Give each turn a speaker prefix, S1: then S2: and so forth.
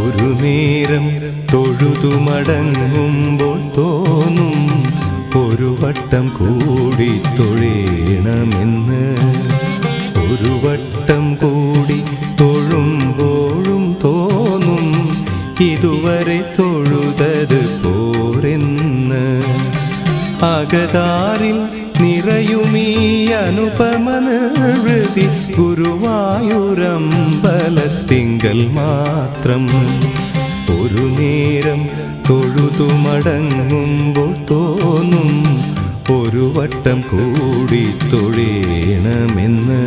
S1: ഒരു നേരം തൊഴുതു മടങ്ങുമ്പോൾ തോന്നും ഒരു വട്ടം കൂടി തൊഴേണമെന്ന്. ഒരു വട്ടം കൂടി തൊഴുമ്പോഴും തോന്നും ഇതുവരെ തൊഴുതത് പോരെന്ന്. അകതാരിൽ നിറയുമീ അനുപമ നിർവൃതി ഗുരുവായൂരമ്പലത്തിങ്കൽ മാത്രം. ഒരു നേരം തൊഴുതു മടങ്ങുമ്പോൾ തോന്നും ഒരു വട്ടം കൂടി തൊഴേണമെന്ന്.